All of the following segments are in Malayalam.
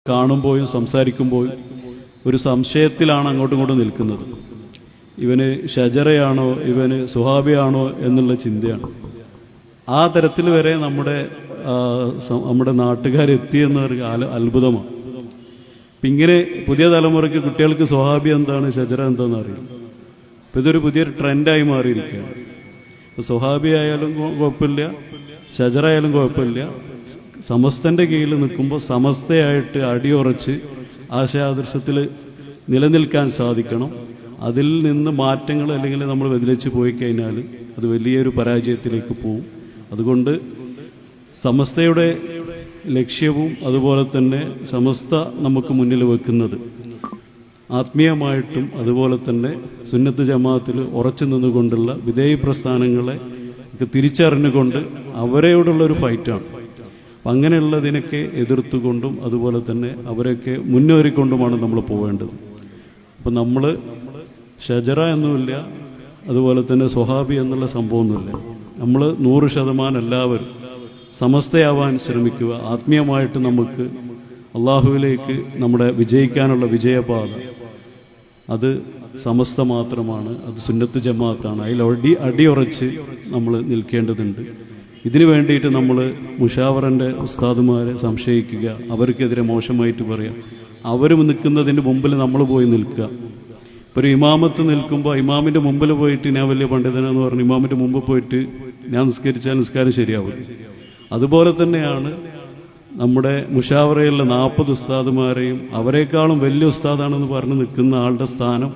കാണുമ്പോഴും സംസാരിക്കുമ്പോഴും ഒരു സംശയത്തിലാണ് അങ്ങോട്ടും ഇങ്ങോട്ടും നിൽക്കുന്നത്. ഇവന് ഷജറയാണോ ഇവന് സുഹാബിയാണോ എന്നുള്ള ചിന്തയാണ്. ആ തരത്തിൽ വരെ നമ്മുടെ നാട്ടുകാരെത്തിയെന്നൊരു അത്ഭുതമാണ്. ഇങ്ങനെ പുതിയ തലമുറയ്ക്ക് കുട്ടികൾക്ക് സുഹാബി എന്താണ് ഷജറ എന്താണെന്ന് അറിയാം. ഇതൊരു പുതിയൊരു ട്രെൻഡായി മാറിയിരിക്കുകയാണ്. സുഹാബി ആയാലും കുഴപ്പമില്ല, ഷജറ ആയാലും കുഴപ്പമില്ല, സമസ്തന്റെ കീഴിൽ നിൽക്കുമ്പോൾ സമസ്തയായിട്ട് അടിയുറച്ച് ആശയാദർശത്തിൽ നിലനിൽക്കാൻ സാധിക്കണം. അതിൽ നിന്ന് മാറ്റങ്ങൾ അല്ലെങ്കിൽ നമ്മൾ വ്യതിരിച്ച് പോയി കഴിഞ്ഞാൽ അത് വലിയൊരു പരാജയത്തിലേക്ക് പോവും. അതുകൊണ്ട് സമസ്തയുടെ ലക്ഷ്യവും അതുപോലെ തന്നെ സമസ്ത നമുക്ക് മുന്നിൽ വെക്കുന്നത് ആത്മീയമായിട്ടും അതുപോലെ തന്നെ സുന്നത്ത് ജമാഅത്തിൽ ഉറച്ചു നിന്നുകൊണ്ടുള്ള വിധേയ പ്രസ്ഥാനങ്ങളെ തിരിച്ചറിഞ്ഞുകൊണ്ട് അവരോടുള്ളൊരു ഫൈറ്റാണ്. അപ്പം അങ്ങനെയുള്ളതിനൊക്കെ എതിർത്തുകൊണ്ടും അതുപോലെ തന്നെ അവരൊക്കെ മുന്നേറിക്കൊണ്ടുമാണ് നമ്മൾ പോവേണ്ടത്. അപ്പം നമ്മൾ ഷജറ എന്നുമില്ല, അതുപോലെ തന്നെ സ്വഹാബി എന്നുള്ള സംഭവമൊന്നുമില്ല. നമ്മൾ 100% എല്ലാവരും സമസ്തയാവാൻ ശ്രമിക്കുക. ആത്മീയമായിട്ട് നമുക്ക് അള്ളാഹുവിലേക്ക് നമ്മുടെ വിജയിക്കാനുള്ള വിജയപാത അത് സമസ്ത മാത്രമാണ്, അത് സുന്നത്ത് ജമാഅത്താണ്. അതിൽ അടിയുറച്ച് നമ്മൾ നിൽക്കേണ്ടതുണ്ട്. ഇതിനു വേണ്ടിയിട്ട് നമ്മൾ മുഷാവറൻ്റെ ഉസ്താദുമാരെ സംശയിക്കുക, അവർക്കെതിരെ മോശമായിട്ട് പറയുക, അവർ നിൽക്കുന്നതിൻ്റെ മുമ്പിൽ നമ്മൾ പോയി നിൽക്കുക. ഇപ്പോൾ ഒരു ഇമാമത്ത് നിൽക്കുമ്പോൾ ഇമാമിൻ്റെ മുമ്പിൽ പോയിട്ട് ഞാൻ വലിയ പണ്ഡിതനെന്ന് പറഞ്ഞ് ഇമാമിൻ്റെ മുമ്പ് പോയിട്ട് ഞാൻ നിസ്കരിച്ചാൽ നിസ്കാരം ശരിയാവില്ല. അതുപോലെ തന്നെയാണ് നമ്മുടെ മുഷാവറയിലുള്ള 40 ഉസ്താദുമാരെയും അവരെക്കാളും വലിയ ഉസ്താദാണെന്ന് പറഞ്ഞ് നിൽക്കുന്ന ആളുടെ സ്ഥാനം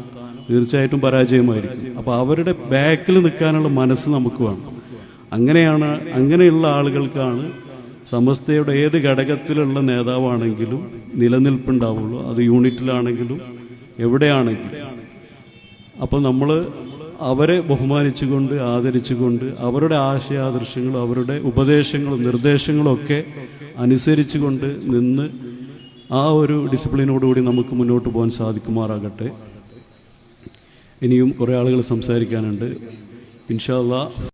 തീർച്ചയായിട്ടും പരാജയമായിരിക്കും. അപ്പോൾ അവരുടെ ബാക്കിൽ നിൽക്കാനുള്ള മനസ്സ് നമുക്ക് വേണം. അങ്ങനെയുള്ള ആളുകൾക്കാണ് സമസ്തയുടെ ഏത് ഘടകത്തിലുള്ള നേതാവാണെങ്കിലും നിലനിൽപ്പുണ്ടാവുള്ളൂ. അത് യൂണിറ്റിലാണെങ്കിലും എവിടെയാണെങ്കിലും. അപ്പോൾ നമ്മൾ അവരെ ബഹുമാനിച്ചുകൊണ്ട് ആദരിച്ചുകൊണ്ട് അവരുടെ ആശയാദർശങ്ങളും അവരുടെ ഉപദേശങ്ങളും നിർദ്ദേശങ്ങളും ഒക്കെ അനുസരിച്ചുകൊണ്ട് നിന്ന് ആ ഒരു ഡിസിപ്ലിനോടുകൂടി നമുക്ക് മുന്നോട്ട് പോകാൻ സാധിക്കുമാറാകട്ടെ. ഇനിയും കുറേ ആളുകൾ സംസാരിക്കാനുണ്ട്. ഇൻഷാ അല്ലാഹ്.